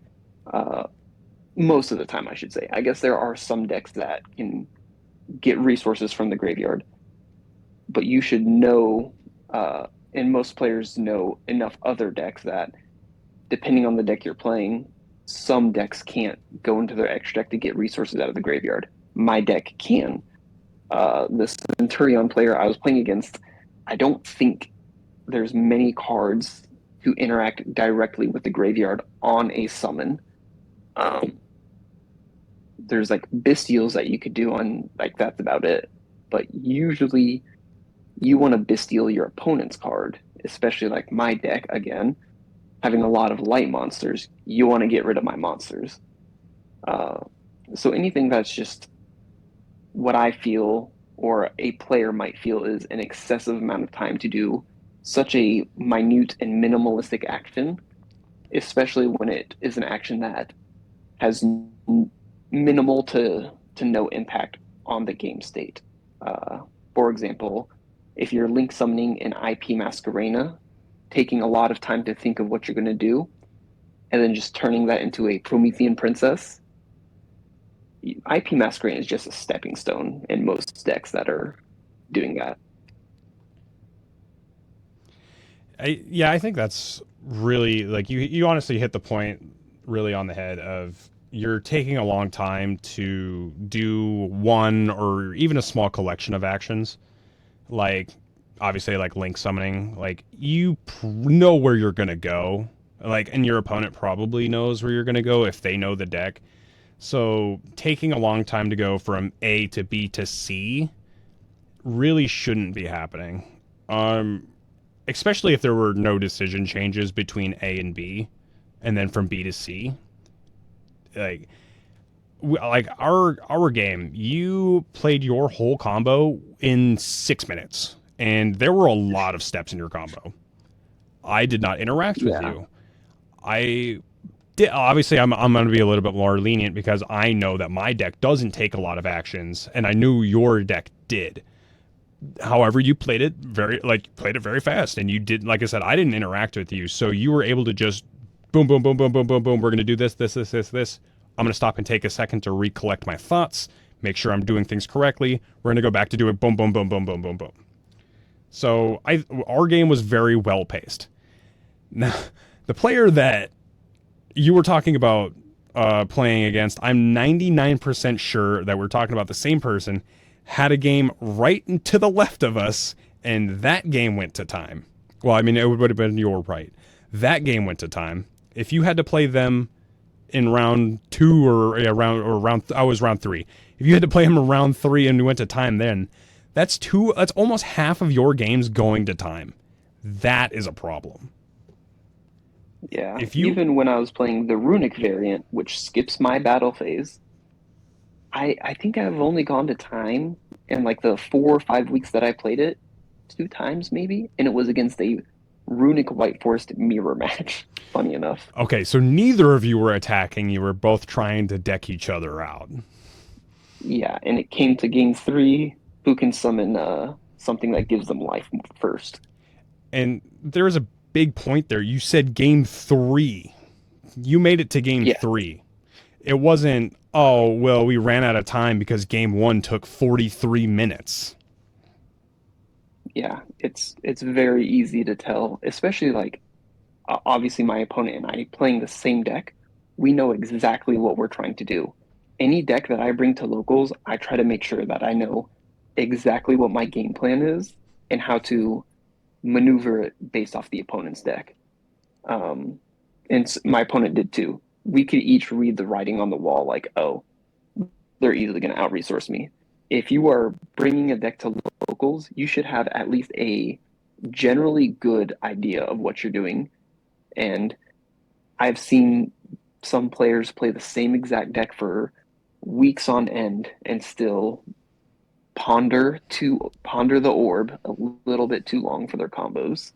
Most of the time, I should say. I guess there are some decks that can get resources from the graveyard, but you should know, and most players know enough other decks that, depending on the deck you're playing, some decks can't go into their extra deck to get resources out of the graveyard. My deck can. The Centurion player I was playing against, I don't think there's many cards to interact directly with the graveyard on a summon. There's like Bestials that you could do on, like, that's about it. But usually you want to Bestial your opponent's card, especially like my deck, again, having a lot of light monsters, you want to get rid of my monsters. So anything that's just what I feel or a player might feel is an excessive amount of time to do such a minute and minimalistic action, especially when it is an action that has minimal to no impact on the game state. For example, if you're link summoning an IP Masquerena, taking a lot of time to think of what you're going to do, and then just turning that into a Promethean Princess, IP Masquerena is just a stepping stone in most decks that are doing that. I think that's really, like, you honestly hit the point really on the head of you're taking a long time to do one or even a small collection of actions. Like, obviously, like link summoning. Like, you know where you're going to go. Like, and your opponent probably knows where you're going to go if they know the deck. So, taking a long time to go from A to B to C really shouldn't be happening. Especially if there were no decision changes between A and B, and then from B to C. Like, our game, you played your whole combo in 6 minutes, and there were a lot of steps in your combo. I did not interact with you. I did, obviously I'm going to be a little bit more lenient because I know that my deck doesn't take a lot of actions, and I knew your deck did. However, you played it very fast, and you did, like I said, I didn't interact with you, so you were able to just boom, boom, boom, boom, boom, boom, boom. We're going to do this, this, this, this, this. I'm going to stop and take a second to recollect my thoughts, make sure I'm doing things correctly. We're going to go back to do it boom, boom, boom, boom, boom, boom, boom. So our game was very well paced. Now, the player that you were talking about playing against, I'm 99% sure that we're talking about the same person, had a game right to the left of us, and that game went to time. Well, I mean, it would have been your right. That game went to time. If you had to play them in round 2 I was round 3. If you had to play them in round 3 and you went to time, then that's almost half of your games going to time. That is a problem. Yeah. Even when I was playing the runic variant, which skips my battle phase, I think I've only gone to time in like the 4 or 5 weeks that I played it 2 times maybe, and it was against a runic white forest mirror match. Funny enough. Okay, so neither of you were attacking. You were both trying to deck each other out. Yeah, and it came to game 3. Who can summon something that gives them life first? And there's a big point there. You said game 3. You made it to game 3. It wasn't, oh, well, we ran out of time because game 1 took 43 minutes. Yeah, it's very easy to tell, especially like, obviously my opponent and I playing the same deck. We know exactly what we're trying to do. Any deck that I bring to locals, I try to make sure that I know exactly what my game plan is and how to maneuver it based off the opponent's deck. And my opponent did too. We could each read the writing on the wall, like, oh, they're easily going to out-resource me. If you are bringing a deck to locals, you should have at least a generally good idea of what you're doing. And I've seen some players play the same exact deck for weeks on end and still ponder the orb a little bit too long for their combos.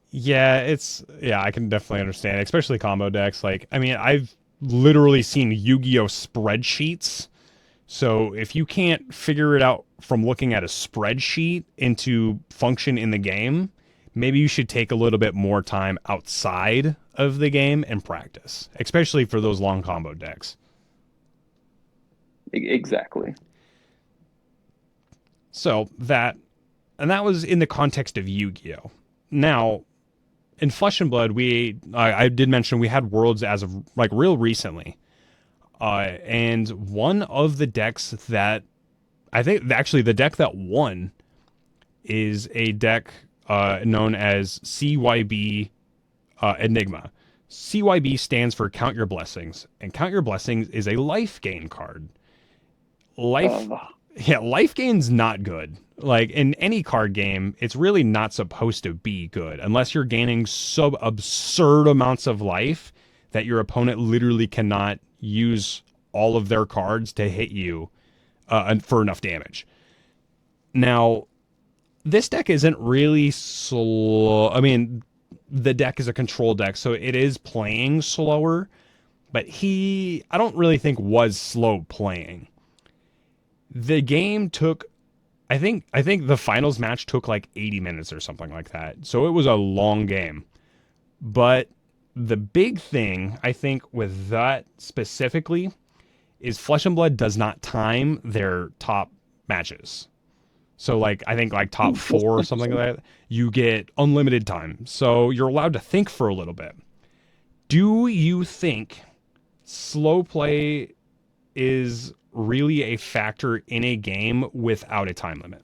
Yeah, I can definitely understand, especially combo decks. Like, I mean, I've literally seen Yu-Gi-Oh spreadsheets. So if you can't figure it out from looking at a spreadsheet into function in the game, maybe you should take a little bit more time outside of the game and practice, especially for those long combo decks. Exactly. So that was in the context of Yu-Gi-Oh. Now, in Flesh and Blood, I did mention we had Worlds as of like real recently. And one of the decks that I think actually the deck that won is a deck known as CYB Enigma. CYB stands for Count Your Blessings, and Count Your Blessings is a life gain card. Life gain's not good. Like in any card game, it's really not supposed to be good unless you're gaining absurd amounts of life that your opponent literally cannot use all of their cards to hit you for enough damage. Now, this deck isn't really slow. I mean, the deck is a control deck, so it is playing slower, but I don't really think was slow playing. The game took, I think the finals match took like 80 minutes or something like that. So it was a long game. But the big thing, I think, with that specifically is Flesh and Blood does not time their top matches. So like, I think like top 4 or something like that, you get unlimited time. So you're allowed to think for a little bit. Do you think slow play is really a factor in a game without a time limit?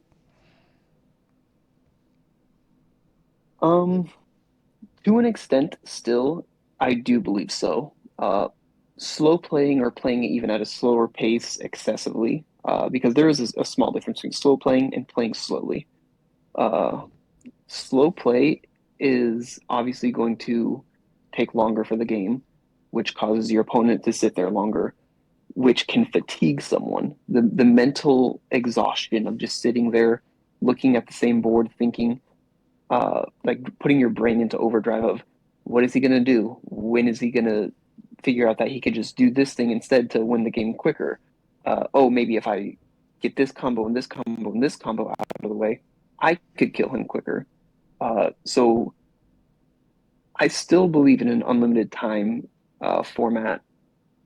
To an extent, still, I do believe so. Slow playing or playing even at a slower pace excessively, because there is a small difference between slow playing and playing slowly. Uh, Slow play is obviously going to take longer for the game, which causes your opponent to sit there longer, which can fatigue someone. The mental exhaustion of just sitting there looking at the same board, thinking, like putting your brain into overdrive of what is he going to do? When is he going to figure out that he could just do this thing instead to win the game quicker? Oh, maybe if I get this combo and this combo and this combo out of the way, I could kill him quicker. So I still believe in an unlimited time format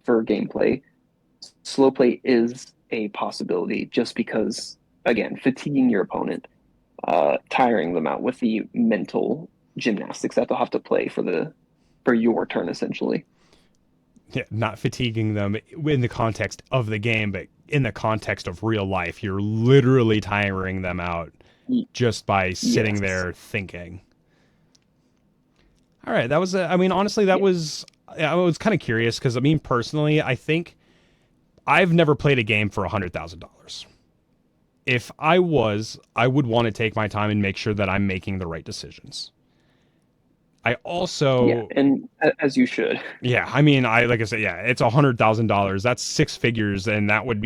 for gameplay. Slow play is a possibility just because, again, fatiguing your opponent, tiring them out with the mental gymnastics that they'll have to play for your turn essentially. Yeah, not fatiguing them in the context of the game, but in the context of real life, you're literally tiring them out just by sitting there thinking. All right, that was. I mean, honestly, that was. I was kind of curious because I mean, personally, I think I've never played a game for $100,000. If I was, I would want to take my time and make sure that I'm making the right decisions. I also, and as you should. Yeah, I mean, like I said, yeah, it's $100,000. That's six figures, and that would,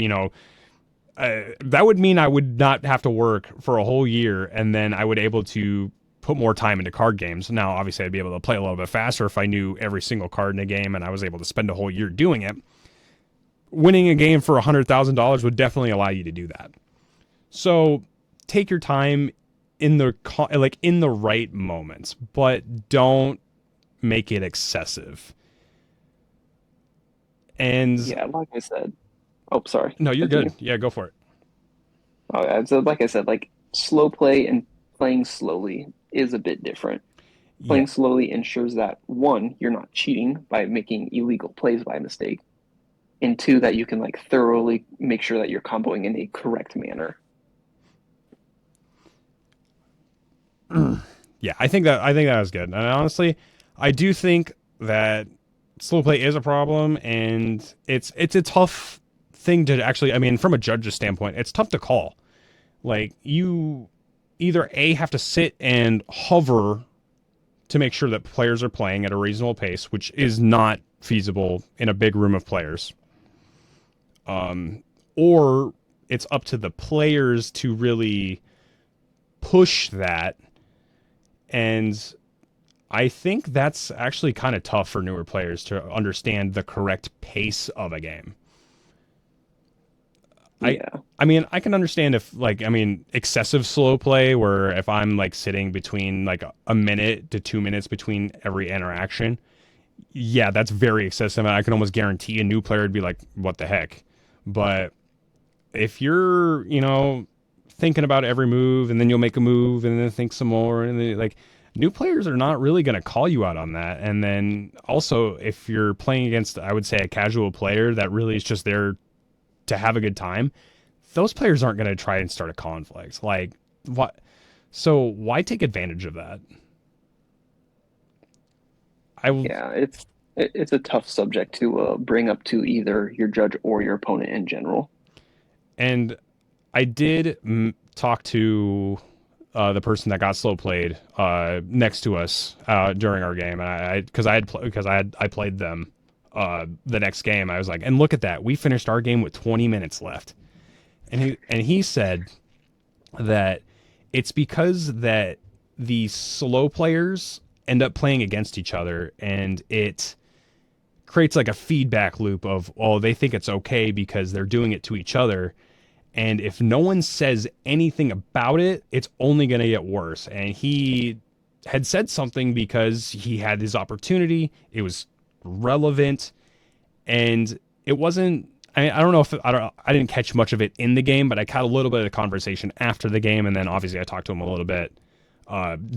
that would mean I would not have to work for a whole year, and then I would able to put more time into card games. Now, obviously, I'd be able to play a little bit faster if I knew every single card in a game, and I was able to spend a whole year doing it. Winning a game for $100,000 would definitely allow you to do that. So take your time in the right moments, but don't make it excessive. And yeah, like I said, oh, sorry. No, you're good. Yeah, go for it. Oh, so like I said, like slow play and playing slowly is a bit different. Playing slowly ensures that one, you're not cheating by making illegal plays by mistake, and two, that you can like thoroughly make sure that you're comboing in a correct manner. Yeah, I think that was good. And honestly, I do think that slow play is a problem, and it's a tough thing to actually. I mean, from a judge's standpoint, it's tough to call. Like, you either have to sit and hover to make sure that players are playing at a reasonable pace, which is not feasible in a big room of players. Or it's up to the players to really push that. And I think that's actually kind of tough for newer players to understand the correct pace of a game. I mean, I can understand if excessive slow play, where if I'm like sitting between like a minute to 2 minutes between every interaction, yeah, that's very excessive. And I can almost guarantee a new player would be like, what the heck? But if you're, thinking about every move, and then you'll make a move and then think some more, and then new players are not really going to call you out on that. And then also, if you're playing against, I would say, a casual player that really is just there to have a good time, those players aren't going to try and start a conflict. Like, what? So why take advantage of that? It's a tough subject to bring up to either your judge or your opponent in general. And I did talk to the person that got slow played next to us during our game, and I played them the next game. I was like, and look at that, we finished our game with 20 minutes left, and he said that it's because that the slow players end up playing against each other, and it creates like a feedback loop of, oh, they think it's okay because they're doing it to each other. And if no one says anything about it, it's only going to get worse. And he had said something because he had his opportunity. It was relevant. And it wasn't, I don't know if, I didn't catch much of it in the game, but I caught a little bit of the conversation after the game. And then obviously I talked to him a little bit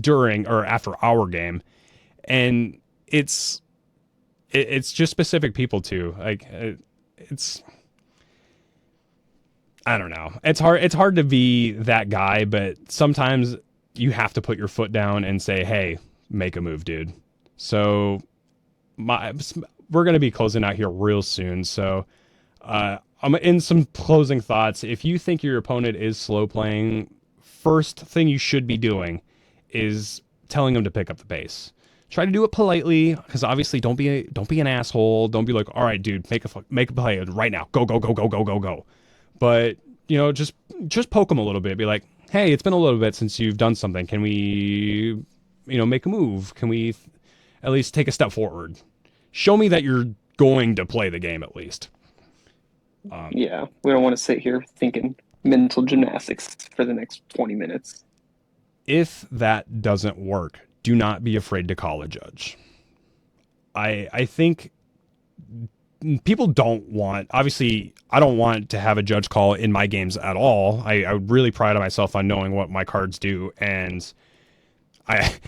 during or after our game. And it's it's just specific people too. Like it's, I don't know. It's hard to be that guy, but sometimes you have to put your foot down and say, "Hey, make a move, dude." So we're going to be closing out here real soon. So I'm in some closing thoughts. If you think your opponent is slow playing, first thing you should be doing is telling them to pick up the pace. Try to do it politely, because obviously don't be an asshole. Don't be like, "All right, dude, make a play right now. Go, go, go, go, go, go, go." But just poke them a little bit. Be like, "Hey, it's been a little bit since you've done something. Can we, make a move? Can we at least take a step forward? Show me that you're going to play the game at least." Yeah, we don't want to sit here thinking mental gymnastics for the next 20 minutes. If that doesn't work, do not be afraid to call a judge. I think people don't want, obviously, I don't want to have a judge call in my games at all. I really pride myself on knowing what my cards do, and I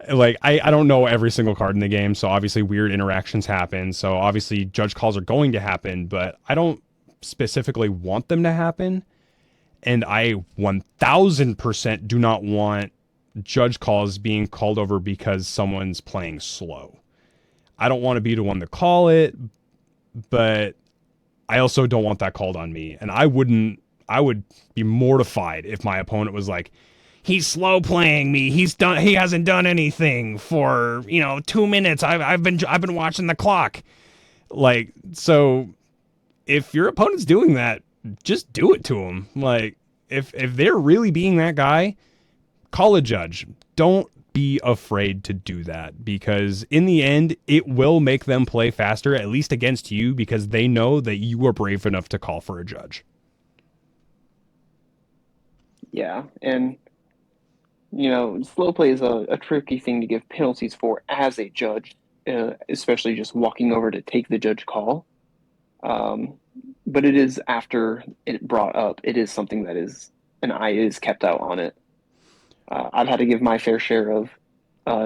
don't know every single card in the game, so obviously weird interactions happen. So obviously judge calls are going to happen, but I don't specifically want them to happen. And I 1000% do not want judge calls being called over because someone's playing slow. I don't want to be the one to call it, but I also don't want that called on me. And I would be mortified if my opponent was like, "He's slow playing me. He hasn't done anything for, 2 minutes. I've been watching the clock." Like, so if your opponent's doing that, just do it to them. Like, if they're really being that guy, call a judge. Don't be afraid to do that, because in the end, it will make them play faster, at least against you, because they know that you are brave enough to call for a judge. Yeah, and slow play is a tricky thing to give penalties for as a judge, especially just walking over to take the judge call. But it is, after it brought up, it is something that is an eye is kept out on it. I've had to give my fair share of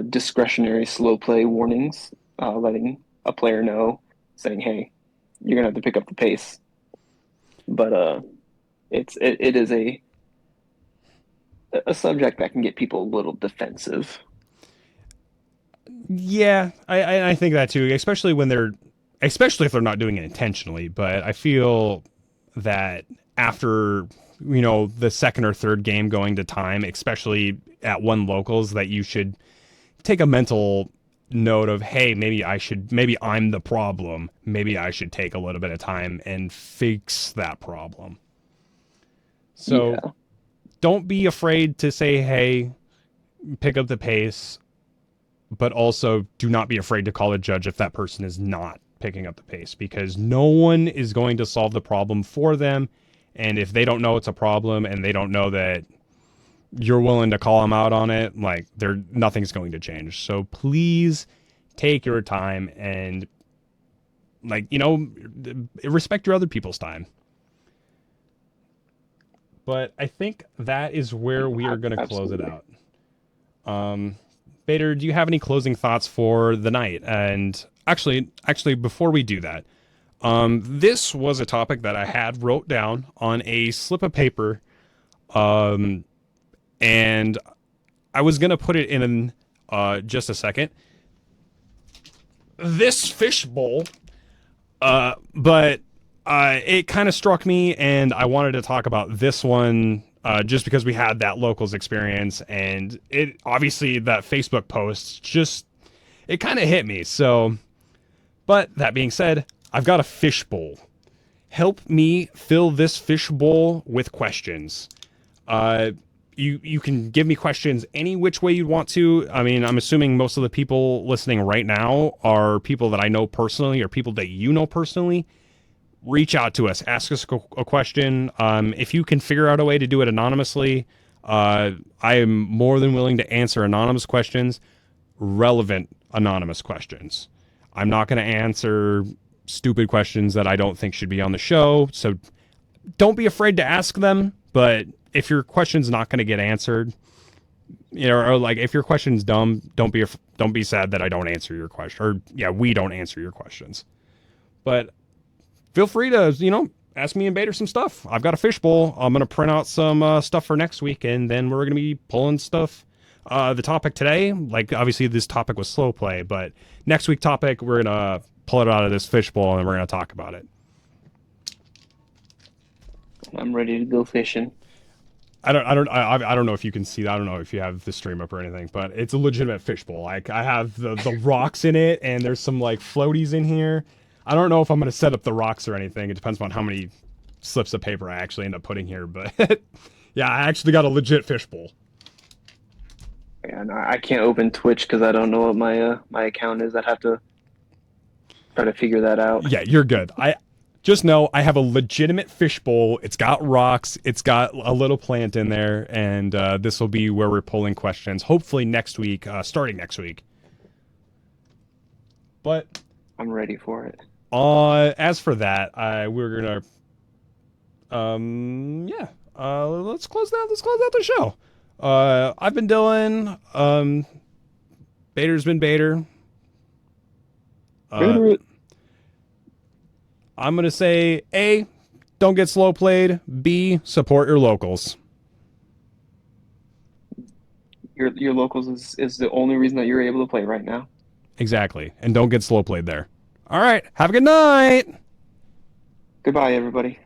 discretionary slow play warnings, letting a player know, saying, "Hey, you're gonna have to pick up the pace." But it is a subject that can get people a little defensive. Yeah, I think that too, especially if they're not doing it intentionally. But I feel that after, the second or third game going to time, especially at one locals, that you should take a mental note of, "Hey, maybe I'm the problem. Maybe I should take a little bit of time and fix that problem." So Yeah. Don't be afraid to say, "Hey, pick up the pace," but also do not be afraid to call a judge if that person is not picking up the pace, because no one is going to solve the problem for them. And if they don't know it's a problem and they don't know that you're willing to call them out on it, like, nothing's going to change. So please take your time and, respect your other people's time. But I think that is where we are going to close it out. Bader, do you have any closing thoughts for the night? And actually, before we do that, this was a topic that I had wrote down on a slip of paper, and I was going to put it in just a second. This fishbowl, but it kind of struck me, and I wanted to talk about this one just because we had that locals experience, and it obviously, that Facebook post, it kind of hit me. So, but that being said, I've got a fishbowl. Help me fill this fishbowl with questions. You can give me questions any which way you want to. I mean, I'm assuming most of the people listening right now are people that I know personally, or people that you know personally. Reach out to us, ask us a question. If you can figure out a way to do it anonymously, I am more than willing to answer anonymous questions, relevant anonymous questions. I'm not going to answer stupid questions that I don't think should be on the show. So don't be afraid to ask them. But if your question's not going to get answered, You know, or like if your question's dumb, don't be sad that I don't answer your question, or yeah, we don't answer your questions. But feel free to, ask me and Bader some stuff. I've got a fishbowl. I'm gonna print out some stuff for next week, and then we're gonna be pulling stuff. The topic today, like obviously this topic was slow play, but next week topic we're gonna pull it out of this fishbowl and we're gonna talk about it. I'm ready to go fishing. I don't know if you can see that. I don't know if you have the stream up or anything, but it's a legitimate fishbowl. Like I have the rocks in it, and there's some like floaties in here. I don't know if I'm gonna set up the rocks or anything. It depends on how many slips of paper I actually end up putting here. But yeah, I actually got a legit fishbowl. Yeah, no, I can't open Twitch because I don't know what my account is. I'd have to try to figure that out. Yeah, you're good. I just know I have a legitimate fishbowl. It's got rocks. It's got a little plant in there, and this will be where we're pulling questions. Hopefully next week, starting next week. But I'm ready for it. As for that, we're gonna, let's close out the show. I've been Dylan. Bader's been Bader. I'm going to say, A, don't get slow played. B, support your locals. Your locals is the only reason that you're able to play right now. Exactly. And don't get slow played there. All right. Have a good night. Goodbye, everybody.